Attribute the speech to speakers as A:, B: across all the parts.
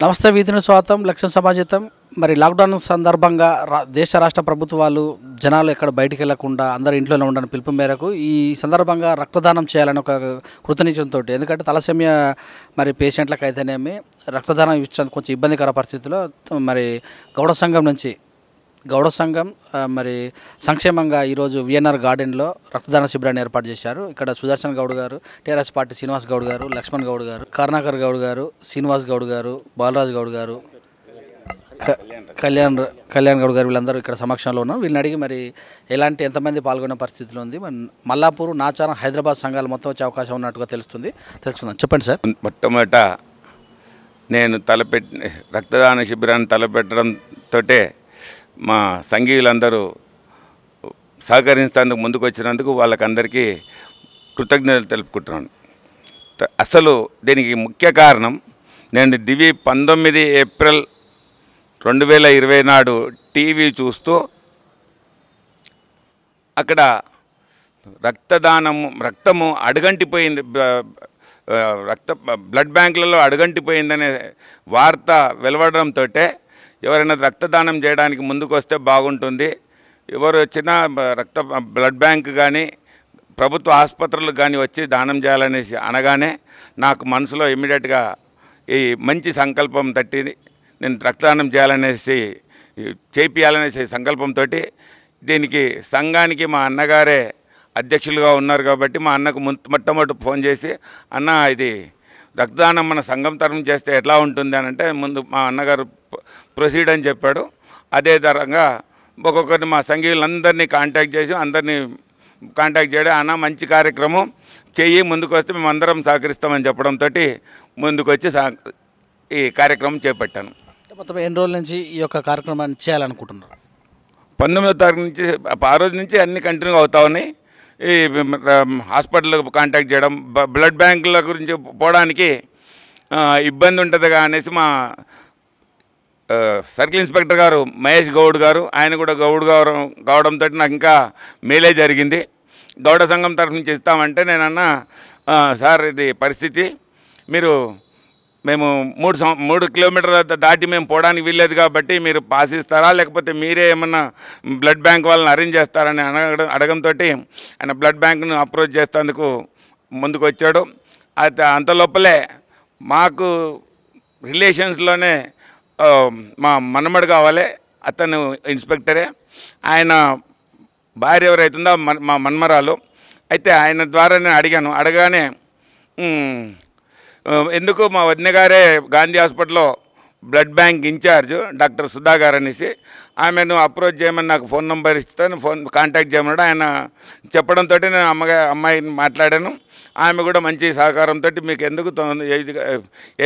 A: నమస్తే వీధిని స్వాగతం లక్ష్యం సమాజితం. మరి లాక్డౌన్ సందర్భంగా దేశ రాష్ట్ర ప్రభుత్వాలు జనాలు ఎక్కడ బయటికి వెళ్లకుండా అందరూ ఇంట్లోనే ఉండని పిలుపు మేరకు ఈ సందర్భంగా రక్తదానం చేయాలని ఒక కృతనిశ్చయంతో, ఎందుకంటే తలసేమియా మరి పేషెంట్లకు అయితేనేమి రక్తదానం ఇచ్చడానికి కొంచెం ఇబ్బందికర పరిస్థితిలో మరి గౌడ సంఘం మరి సంక్షేమంగా ఈరోజు విఎన్ఆర్ గార్డెన్లో రక్తదాన శిబిరాన్ని ఏర్పాటు చేశారు. ఇక్కడ సుదర్శన్ గౌడ్ గారు, టీఆర్ఎస్ పార్టీ శ్రీనివాస్ గౌడ్ గారు, లక్ష్మణ్ గౌడ్ గారు, కరుణాకర్ గౌడ్ గారు, శ్రీనివాస్ గౌడ్ గారు, బాలరాజ్ గౌడ్ గారు, కళ్యాణ్ గౌడ్ గారు వీళ్ళందరూ ఇక్కడ సమక్షంలో ఉన్నారు. వీళ్ళని అడిగి మరి ఎంతమంది పాల్గొనే పరిస్థితిలో ఉంది, మల్లాపూర్, నాచారం, హైదరాబాద్ సంఘాలు మొత్తం వచ్చే అవకాశం ఉన్నట్టుగా తెలుసుకుందాం. చెప్పండి సార్.
B: మొట్టమొదట నేను రక్తదాన శిబిరాన్ని తలపెట్టడంతో మా సంఘీయులందరూ సహకరించేందుకు ముందుకు వచ్చినందుకు వాళ్ళకందరికీ కృతజ్ఞతలు తెలుపుకుంటున్నాను. అసలు దీనికి ముఖ్య కారణం, నేను 19 ఏప్రిల్ 2020 నాడు టీవీ చూస్తూ అక్కడ రక్తము అడుగంటిపోయింది, బ్లడ్ బ్యాంకులలో అడుగంటిపోయిందనే వార్త వెలువడంతో ఎవరైనా రక్తదానం చేయడానికి ముందుకు వస్తే బాగుంటుంది, ఎవరు వచ్చినా బ్లడ్ బ్యాంక్ కానీ ప్రభుత్వ ఆసుపత్రులకు కానీ వచ్చి దానం చేయాలనేసి అనగానే నాకు మనసులో ఇమ్మీడియట్గా ఈ మంచి సంకల్పం తట్టింది. నేను రక్తదానం చేపియాలనేసి సంకల్పంతో దీనికి సంఘానికి మా అన్నగారే అధ్యక్షులుగా ఉన్నారు కాబట్టి మా అన్నకు మొట్టమొదటి ఫోన్ చేసి, అన్న ఇది రక్తదానం మన సంఘం తరఫున చేస్తే ఎట్లా ఉంటుంది అని అంటే, ముందు మా అన్నగారు ప్రొసీడ్ అని చెప్పాడు. అదే తరంగా ఒక్కొక్కరిని మా సంఘీయులందరినీ కాంటాక్ట్ చేయడం, అన్న మంచి కార్యక్రమం చెయ్యి, ముందుకు వస్తే మేము అందరం సహకరిస్తామని చెప్పడంతో ముందుకు వచ్చి ఈ కార్యక్రమం చేపట్టాను.
A: మొత్తం ఎన్ని రోజుల నుంచి ఈ యొక్క కార్యక్రమాన్ని చేయాలనుకుంటున్నారు?
B: 19వ తారీఖు నుంచి, ఆ రోజు నుంచి అన్నీ కంటిన్యూ అవుతా ఉన్నాయి. ఈ హాస్పిటల్కి కాంటాక్ట్ చేయడం, బ్లడ్ బ్యాంకుల గురించి పోవడానికి ఇబ్బంది ఉంటుందిగా అనేసి మా సర్కిల్ ఇన్స్పెక్టర్ గారు మహేష్ గౌడ్ గారు, ఆయన కూడా గౌడ్ కావడంతో నాకు ఇంకా మేలే జరిగింది. గౌడ సంఘం తరఫు నుంచి ఇస్తామంటే నేనన్నా, సార్ ఇది పరిస్థితి, మేము 3 కిలోమీటర్ల దాటి మేము పోవడానికి వీల్లేదు కాబట్టి మీరు పాస్ ఇస్తారా, లేకపోతే మీరే ఏమన్నా బ్లడ్ బ్యాంక్ వాళ్ళని అరేంజ్ చేస్తారని అడగంతో ఆయన బ్లడ్ బ్యాంక్ను అప్రోచ్ చేసేందుకు ముందుకు వచ్చాడు. అయితే అంత లోపలే మాకు రిలేషన్స్లోనే మా మనమడు కావాలి, అతను ఇన్స్పెక్టరే, ఆయన భార్య ఎవరైతుందో మా మన్మరాలు. అయితే ఆయన ద్వారా నేను అడగానే ఎందుకు మా వదిన గారే గాంధీ హాస్పిటల్లో blood bank incharge doctor Sudha garu అనేసి ఆమెను అప్రోచ్ చేయమని నాకు ఫోన్ నెంబర్ ఇస్తాను, కాంటాక్ట్ చేయమన్నాడు. ఆయన చెప్పడంతో నేను అమ్మాయిని మాట్లాడాను. ఆమె కూడా మంచి సహకారంతో మీకు ఎందుకు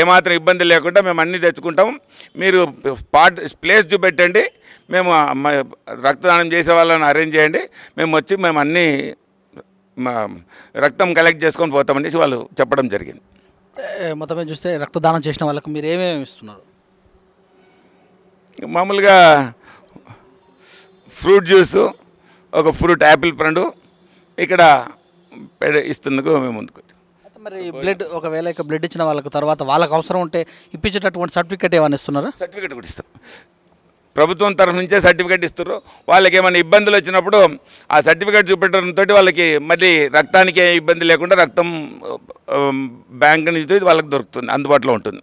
B: ఏమాత్రం ఇబ్బంది లేకుండా మేము అన్నీ తెచ్చుకుంటాము, మీరు ప్లేస్ చూపెట్టండి, మేము రక్తదానం చేసే వాళ్ళని అరేంజ్ చేయండి, మేము అన్నీ రక్తం కలెక్ట్ చేసుకొని పోతామనేసి వాళ్ళు చెప్పడం జరిగింది.
A: మొత్తమే చూస్తే రక్తదానం చేసిన వాళ్ళకు మీరు ఏమేమి ఇస్తున్నారు?
B: మామూలుగా ఫ్రూట్ జ్యూసు, ఒక ఫ్రూట్ యాపిల్ పండు ఇక్కడ ఇస్తున్నందుకు మేము ముందుకు.
A: మరి ఒకవేళ బ్లడ్ ఇచ్చిన వాళ్ళకు తర్వాత వాళ్ళకు అవసరం ఉంటే ఇప్పించేటటువంటి సర్టిఫికేట్ ఏమైనా ఇస్తున్నారా?
B: సర్టిఫికేట్ కూడా ఇస్తాం, ప్రభుత్వం తరఫు నుంచే సర్టిఫికేట్ ఇస్తారు. వాళ్ళకి ఏమైనా ఇబ్బందులు వచ్చినప్పుడు ఆ సర్టిఫికేట్ చూపెట్టడంతో వాళ్ళకి మళ్ళీ రక్తానికి ఏ ఇబ్బంది లేకుండా రక్తం బ్యాంక్ నుంచి వాళ్ళకి దొరుకుతుంది, అందుబాటులో ఉంటుంది.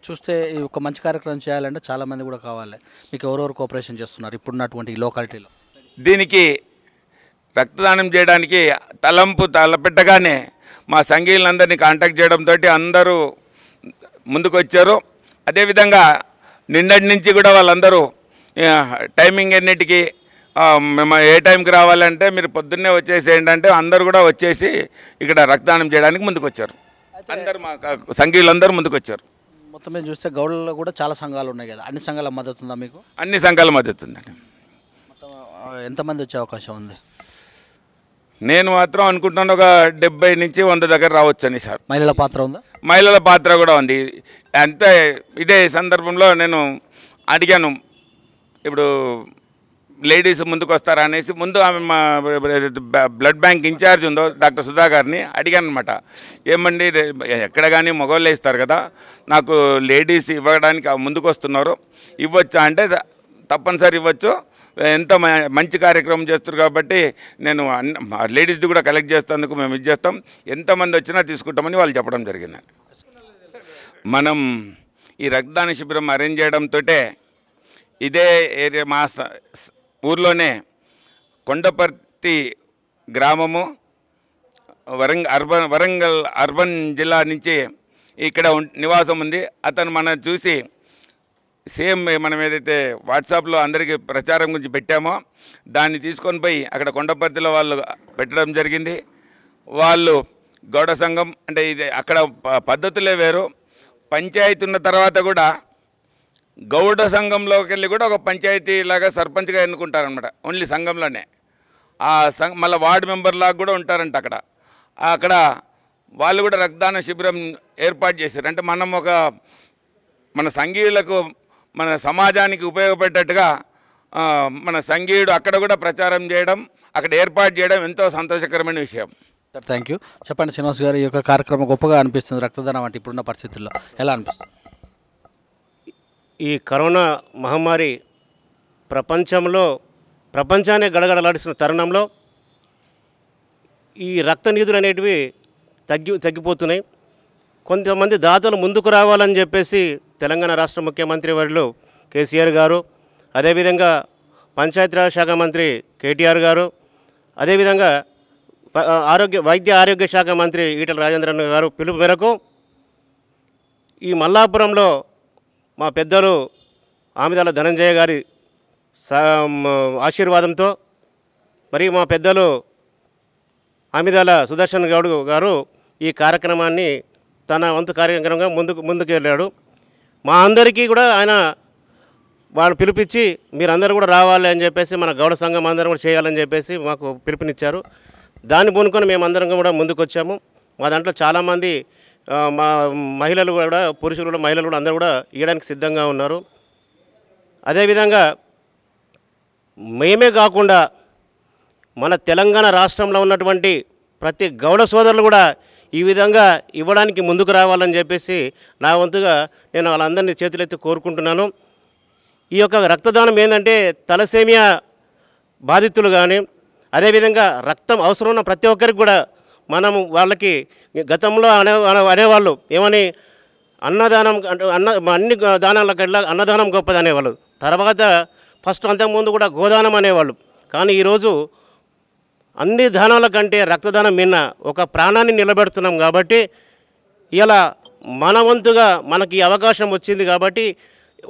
A: చూస్తే ఒక మంచి కార్యక్రమం చేయాలంటే చాలామంది కూడా కావాలి. మీకు ఎవరెవరు కోఆపరేషన్ చేస్తున్నారు ఇప్పుడున్నటువంటి ఈ లోకాలిటీలో?
B: దీనికి రక్తదానం చేయడానికి తలపెట్టగానే మా సంఘీయులందరినీ కాంటాక్ట్ చేయడంతో అందరూ ముందుకు వచ్చారు. అదేవిధంగా నిన్నటి నుంచి కూడా వాళ్ళందరూ టైమింగ్ ఎన్నిటికి మేము ఏ టైంకి రావాలంటే మీరు పొద్దున్నే వచ్చేసేయండి అంటే అందరూ కూడా వచ్చేసి ఇక్కడ రక్తదానం చేయడానికి ముందుకు వచ్చారు. అందరూ మా సంఘీయులందరూ ముందుకు వచ్చారు.
A: మొత్తం మీద చూస్తే గౌడలో కూడా చాలా సంఘాలు ఉన్నాయి కదా, అన్ని సంఘాల మద్దతు ఉందా మీకు?
B: అన్ని సంఘాల మద్దతు ఉందండి.
A: మొత్తం ఎంతమంది వచ్చే అవకాశం ఉంది?
B: నేను మాత్రం అనుకుంటున్నాను ఒక 70 నుంచి 100 దగ్గర రావచ్చు అని. సార్
A: మహిళల పాత్ర ఉందా?
B: మహిళల పాత్ర కూడా ఉంది. అంతే ఇదే సందర్భంలో నేను అడిగాను, ఇప్పుడు లేడీస్ ముందుకు వస్తారా అనేసి ముందు ఆమె మా బ్లడ్ బ్యాంక్ ఇన్ఛార్జ్ ఉందో డాక్టర్ సుధా గారిని అడిగాను అనమాట. ఏమండి ఎక్కడ కానీ మగవాళ్ళే ఇస్తారు కదా, నాకు లేడీస్ ఇవ్వడానికి ముందుకు వస్తున్నారు, ఇవ్వచ్చా అంటే తప్పనిసరి ఇవ్వచ్చు, ఎంతో మంచి కార్యక్రమం చేస్తారు కాబట్టి నేను లేడీస్ది కూడా కలెక్ట్ చేస్తేందుకు మేము ఇది చేస్తాం, ఎంతమంది వచ్చినా తీసుకుంటామని వాళ్ళు చెప్పడం జరిగింది. మనం ఈ రక్తదాన శిబిరం అరేంజ్ చేయడంతో ఇదే ఏరియా మా ఊర్లోనే కొండపర్తి గ్రామము వరంగల్ అర్బన్ జిల్లా నుంచి ఇక్కడ నివాసం ఉంది. అతను మనం చూసి సేమ్ మనం ఏదైతే వాట్సాప్లో అందరికీ ప్రచారం గురించి పెట్టామో దాన్ని తీసుకొని పోయి అక్కడ కొండపర్తిలో వాళ్ళు పెట్టడం జరిగింది. వాళ్ళు గౌడ సంఘం అంటే ఇది అక్కడ పద్ధతులే వేరు. పంచాయతీ ఉన్న తర్వాత కూడా గౌడ సంఘంలోకి వెళ్ళి కూడా ఒక పంచాయతీ లాగా సర్పంచ్గా ఎన్నుకుంటారనమాట, ఓన్లీ సంఘంలోనే. ఆ మళ్ళీ వార్డు మెంబర్ లాగా కూడా ఉంటారంట అక్కడ వాళ్ళు కూడా రక్తదాన శిబిరం ఏర్పాటు చేశారు. అంటే మనం మన సంఘీయులకు మన సమాజానికి ఉపయోగపడేటట్టుగా మన సంఘీయుడు అక్కడ కూడా ప్రచారం చేయడం, అక్కడ ఏర్పాటు చేయడం ఎంతో సంతోషకరమైన విషయం.
A: Sir thank you. చెప్పండి శ్రీనివాస్ గారు, ఈ యొక్క కార్యక్రమం గొప్పగా అనిపిస్తుంది, రక్తదానం అంటే ఇప్పుడున్న పరిస్థితుల్లో ఎలా అనిపిస్తుంది?
C: ఈ కరోనా మహమ్మారి ప్రపంచాన్ని గడగడలాడిస్తున్న తరుణంలో ఈ రక్త నిధులు అనేటివి తగ్గిపోతున్నాయి. కొంతమంది దాతలు ముందుకు రావాలని చెప్పేసి తెలంగాణ రాష్ట్ర ముఖ్యమంత్రి వర్యులు కేసీఆర్ గారు, అదేవిధంగా పంచాయతీరాజ్ శాఖ మంత్రి కేటీఆర్ గారు, అదేవిధంగా వైద్య ఆరోగ్య శాఖ మంత్రి ఈటెల రాజేంద్రన్ గారు పిలుపు మేరకు ఈ మల్లాపురంలో మా పెద్దలు ఆమిదాల ధనంజయ గారి ఆశీర్వాదంతో మరి మా పెద్దలు ఆమిదాల సుదర్శన్ గౌడ్ గారు ఈ కార్యక్రమాన్ని తన వంతు కార్యక్రమంగా ముందుకు వెళ్ళాడు. మా అందరికీ కూడా ఆయన వాళ్ళు పిలిపించి మీరందరూ కూడా రావాలి అని చెప్పేసి మన గౌడ సంఘం అందరం కూడా చేయాలని చెప్పేసి మాకు పిలుపునిచ్చారు. దాన్ని పూనుకొని మేమందరం కూడా ముందుకు వచ్చాము. మా దాంట్లో చాలామంది మా మహిళలు కూడా, పురుషులు కూడా, మహిళలు కూడా అందరూ కూడా ఇవ్వడానికి సిద్ధంగా ఉన్నారు. అదేవిధంగా మేమే కాకుండా మన తెలంగాణ రాష్ట్రంలో ఉన్నటువంటి ప్రతి గౌడ సోదరులు కూడా ఈ విధంగా ఇవ్వడానికి ముందుకు రావాలని చెప్పేసి నా వంతుగా నేను వాళ్ళందరినీ చేతులెత్తి కోరుకుంటున్నాను. ఈ యొక్క రక్తదానం ఏంటంటే తలసేమియా బాధితులు కానీ, అదేవిధంగా రక్తం అవసరం ఉన్న ప్రతి ఒక్కరికి కూడా మనము వాళ్ళకి గతంలో అనేవాళ్ళు ఏమని అన్నదానం అన్ని దానాల కల్లా అన్నదానం గొప్పది అనేవాళ్ళు. తర్వాత ఫస్ట్ అంతకుముందు కూడా గోదానం అనేవాళ్ళు. కానీ ఈరోజు అన్ని దానాల కంటే రక్తదానం మిన్న ఒక ప్రాణాన్ని నిలబెడుతున్నాం. కాబట్టి ఇలా మన వంతుగా మనకి అవకాశం వచ్చింది కాబట్టి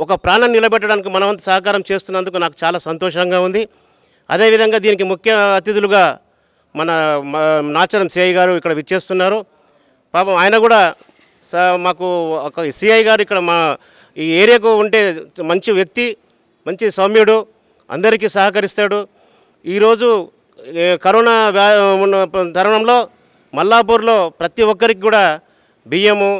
C: ఒక ప్రాణాన్ని నిలబెట్టడానికి మన వంతు సహకారం చేస్తున్నందుకు నాకు చాలా సంతోషంగా ఉంది. అదేవిధంగా దీనికి ముఖ్య అతిథులుగా మన నాచరం సిఐ గారు ఇక్కడ విచ్చేస్తున్నారు. పాపం ఆయన కూడా మాకు ఒక సిఐ గారు ఇక్కడ మా ఈ ఏరియాకు ఉంటే మంచి వ్యక్తి, మంచి సౌమ్యుడు, అందరికీ సహకరిస్తాడు. ఈరోజు కరోనా ఉన్న తరుణంలో మల్లాపూర్లో ప్రతి ఒక్కరికి కూడా బియ్యము,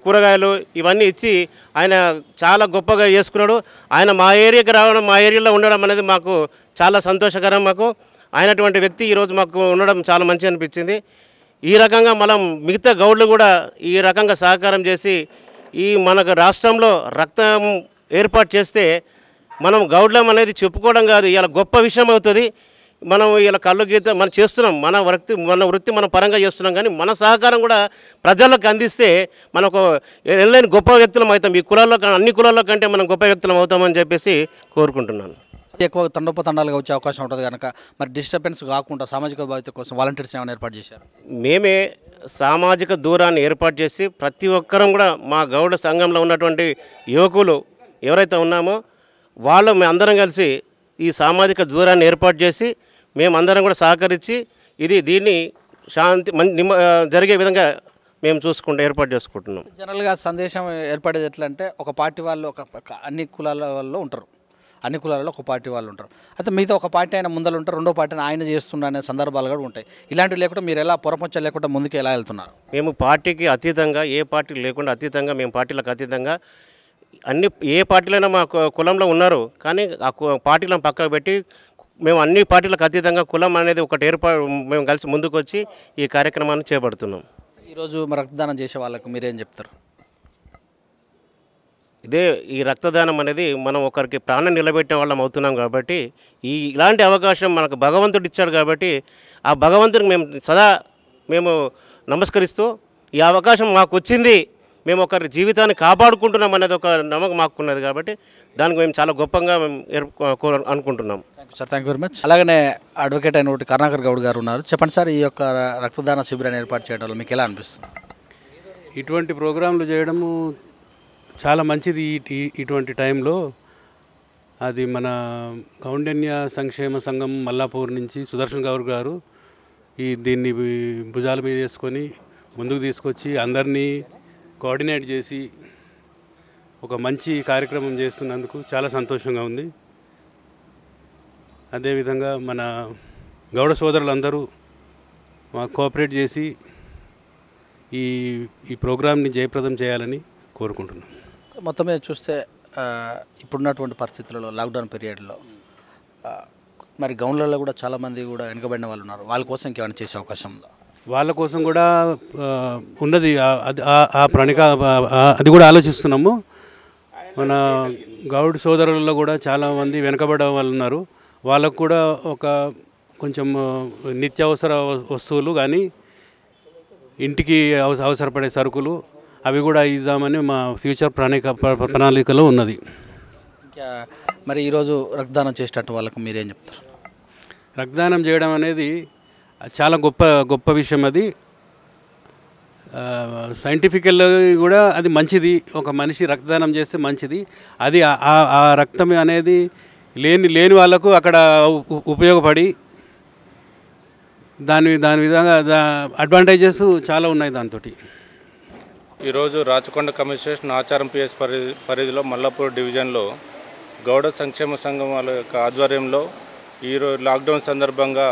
C: కూరగాయలు ఇవన్నీ ఇచ్చి ఆయన చాలా గొప్పగా చేసుకున్నాడు. ఆయన మా ఏరియాకి రావడం, మా ఏరియాలో ఉండడం అనేది మాకు చాలా సంతోషకరం. మాకు అయినటువంటి వ్యక్తి ఈరోజు మాకు ఉండడం చాలా మంచి అనిపించింది. ఈ రకంగా మనం మిగతా గౌడ్లు కూడా ఈ రకంగా సహకారం చేసి ఈ మనకు రాష్ట్రంలో రక్తం ఏర్పాటు చేస్తే మనం గౌడ్లం అనేది చెప్పుకోవడం కాదు, ఇలా గొప్ప విషయం అవుతుంది. మనం ఇలా కళ్ళు గీత మనం చేస్తున్నాం, మన వృత్తి మనం పరంగా చేస్తున్నాం. కానీ మన సహకారం కూడా ప్రజలకు అందిస్తే మనకు ఎల్లైన గొప్ప వ్యక్తులం అవుతాం. ఈ కులాల్లో అన్ని కులాల్లో కంటే మనం గొప్ప వ్యక్తులం అవుతామని చెప్పేసి కోరుకుంటున్నాను.
A: ఎక్కువ తండోపతండాలుగా వచ్చే అవకాశం ఉంటుంది కనుక మరి డిస్టర్బెన్స్ కాకుండా సామాజిక బాధ్యత కోసం వాలంటీర్స్ ఏమైనా ఏర్పాటు చేశారు?
C: మేమే సామాజిక దూరాన్ని ఏర్పాటు చేసి ప్రతి ఒక్కరం కూడా మా గౌడ సంఘంలో ఉన్నటువంటి యువకులు ఎవరైతే ఉన్నామో వాళ్ళు మేమందరం కలిసి ఈ సామాజిక దూరాన్ని ఏర్పాటు చేసి మేమందరం కూడా సహకరించి దీన్ని శాంతి జరిగే విధంగా మేము ఏర్పాటు చేసుకుంటున్నాం.
A: జనరల్గా సందేశం ఏర్పడేది ఎట్లా అంటే ఒక పార్టీ వాళ్ళు అన్ని కులాల వాళ్ళు ఉంటారు, అన్ని కులాలలో ఒక పార్టీ వాళ్ళు ఉంటారు. అయితే మిగతా ఒక పార్టీ ఆయన ముందలు ఉంటారు, రెండో పార్టీని ఆయన చేస్తుండే అనే సందర్భాలు కూడా ఉంటాయి. ఇలాంటివి లేకుండా మీరు ఎలా పొరపంచ లేకుండా ముందుకు ఎలా వెళ్తున్నారు?
C: మేము పార్టీకి అతీతంగా, ఏ పార్టీ లేకుండా అతీతంగా, మేము పార్టీలకు అతీతంగా అన్ని ఏ పార్టీలైనా మా కులంలో ఉన్నారు, కానీ ఆ పార్టీలను పక్కకు పెట్టి మేము అన్ని పార్టీలకు అతీతంగా కులం అనేది ఒకటి మేము కలిసి ముందుకు వచ్చి ఈ కార్యక్రమాన్ని చేపడుతున్నాం.
A: ఈరోజు మరి రక్తదానం చేసే వాళ్ళకు మీరేం చెప్తారు?
C: ఈ రక్తదానం అనేది మనం ఒకరికి ప్రాణం నిలబెట్టిన వాళ్ళం అవుతున్నాం కాబట్టి ఇలాంటి అవకాశం మనకు భగవంతుడు ఇచ్చాడు కాబట్టి ఆ భగవంతుడికి మేము నమస్కరిస్తూ ఈ అవకాశం మాకు వచ్చింది, మేము ఒకరి జీవితాన్ని కాపాడుకుంటున్నాం అనేది ఒక నమ్మకం మాకున్నది కాబట్టి దానికి మేము చాలా గొప్పగా అనుకుంటున్నాం.
A: Thank you very much. అలాగనే అడ్వకేట్ అయిన కరుణాకర్ గౌడ్ గారు ఉన్నారు. చెప్పండి సార్, ఈ యొక్క రక్తదాన శిబిరాన్ని ఏర్పాటు చేయడంలో మీకు ఎలా అనిపిస్తుంది?
D: ఇటువంటి ప్రోగ్రాంలు చేయడము చాలా మంచిది. ఇటువంటి టైంలో అది మన కౌండిన్య సంక్షేమ సంఘం మల్లాపూర్ నుంచి సుదర్శన్ గౌడ్ గారు దీన్ని భుజాల మీద వేసుకొని ముందుకు తీసుకొచ్చి అందరినీ కోఆర్డినేట్ చేసి ఒక మంచి కార్యక్రమం చేస్తున్నందుకు చాలా సంతోషంగా ఉంది. అదేవిధంగా మన గౌడ సోదరులందరూ మాకు కోఆపరేట్ చేసి ఈ ప్రోగ్రాంని జయప్రదం చేయాలని కోరుకుంటున్నాం.
A: మొత్తం మీద చూస్తే ఇప్పుడున్నటువంటి పరిస్థితులలో లాక్డౌన్ పీరియడ్లో మరి గౌన్లలో కూడా చాలామంది కూడా వెనుకబడిన వాళ్ళు ఉన్నారు. వాళ్ళ కోసం ఇంకేమైనా చేసే అవకాశం ఉందా?
D: వాళ్ళ కోసం కూడా ఉన్నది, ఆ ప్రణిక అది కూడా ఆలోచిస్తున్నాము. మన గౌడ్ సోదరులలో కూడా చాలామంది వెనుకబడ్డ వాళ్ళు ఉన్నారు. వాళ్ళకు కూడా ఒక కొంచెం నిత్యావసర వస్తువులు కానీ ఇంటికి అవసరపడే సరుకులు అవి కూడా ఇద్దామని మా ఫ్యూచర్ ప్రణాళికలో ఉన్నది.
A: ఇంకా మరి ఈరోజు రక్తదానం చేసేటట్టు వాళ్ళకు మీరేం చెప్తారు?
D: రక్తదానం చేయడం అనేది చాలా గొప్ప విషయం. అది సైంటిఫికల్ కూడా అది మంచిది. ఒక మనిషి రక్తదానం చేస్తే మంచిది. అది ఆ రక్తం అనేది లేని వాళ్ళకు అక్కడ ఉపయోగపడి దాని విధంగా అడ్వాంటేజెస్ చాలా ఉన్నాయి దాంతో.
E: ఈరోజు రాచకొండ కమిషనరేషన్ ఆచారం పిఎస్ పరిధిలో మల్లాపూర్ డివిజన్లో గౌడ సంక్షేమ సంఘం వాళ్ళ యొక్క ఆధ్వర్యంలో ఈరోజు లాక్డౌన్ సందర్భంగా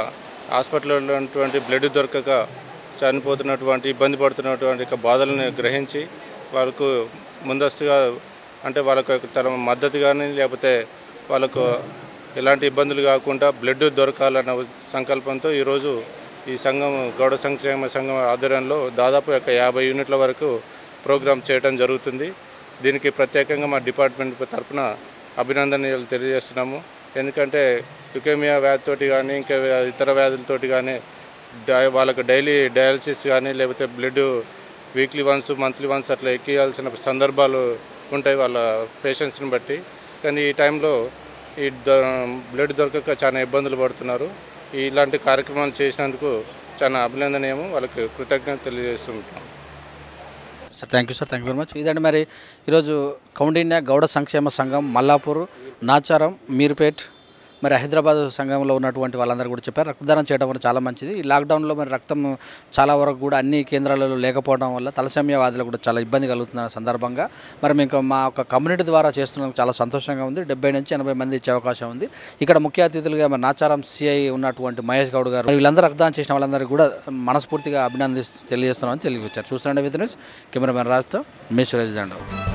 E: హాస్పిటల్లో ఉన్నటువంటి బ్లడ్ దొరకక చనిపోతున్నటువంటి ఇబ్బంది పడుతున్నటువంటి బాధలను గ్రహించి వాళ్ళకు ముందస్తుగా అంటే వాళ్ళకు తన మద్దతు కానీ లేకపోతే వాళ్ళకు ఎలాంటి ఇబ్బందులు కాకుండా బ్లడ్ దొరకాలన్న సంకల్పంతో ఈరోజు ఈ సంఘం గౌడ సంక్షేమ సంఘం ఆధ్వర్యంలో దాదాపు 50 యూనిట్ల వరకు ప్రోగ్రాం చేయడం జరుగుతుంది. దీనికి ప్రత్యేకంగా మా డిపార్ట్మెంట్ తరఫున అభినందనలు తెలియజేస్తున్నాము. ఎందుకంటే లుకేమియా వ్యాధితోటి కానీ ఇంకా ఇతర వ్యాధులతోటి కానీ వాళ్ళకు డైలీ డయాలసిస్ కానీ లేకపోతే blood weekly once monthly once అట్లా ఎక్కియాల్సిన సందర్భాలు ఉంటాయి వాళ్ళ పేషెంట్స్ని బట్టి. కానీ ఈ టైంలో ఈ బ్లడ్ దొరకక చాలా ఇబ్బందులు పడుతున్నారు. ఇలాంటి కార్యక్రమాలు చేసినందుకు చాలా అభినందనీయము. వాళ్ళకి కృతజ్ఞత తెలియజేస్తుంటాం.
A: Sir thank you very much. ఇదండి మరి ఈరోజు కౌండిన్య గౌడ సంక్షేమ సంఘం మల్లాపూర్, నాచారం, మీర్పేట్ మరి హైదరాబాద్ సంఘంలో ఉన్నటువంటి వాళ్ళందరూ కూడా చెప్పారు రక్తదానం చేయడం వల్ల చాలా మంచిది. ఈ లాక్డౌన్లో మరి రక్తం చాలా వరకు కూడా అన్ని కేంద్రాలలో లేకపోవడం వల్ల తలసేమియా వ్యాధులు కూడా చాలా ఇబ్బంది కలుగుతున్న సందర్భంగా మరి మీకు మా ఒక కమ్యూనిటీ ద్వారా చేస్తున్నందుకు చాలా సంతోషంగా ఉంది. 70 నుంచి 80 మంది ఇచ్చే అవకాశం ఉంది. ఇక్కడ ముఖ్య అతిథులుగా మరి నాచారం సిఐ ఉన్నటువంటి మహేష్ గౌడ్ గారు వీళ్ళందరూ రక్తదానం చేసిన వాళ్ళందరికీ కూడా మనస్ఫూర్తిగా తెలియజేస్తున్నామని తెలియవచ్చారు. చూస్తున్నాండి విత్ న్యూస్ కెమెరామెన్ రాజ్తో మీ సురేష్ దండవ్.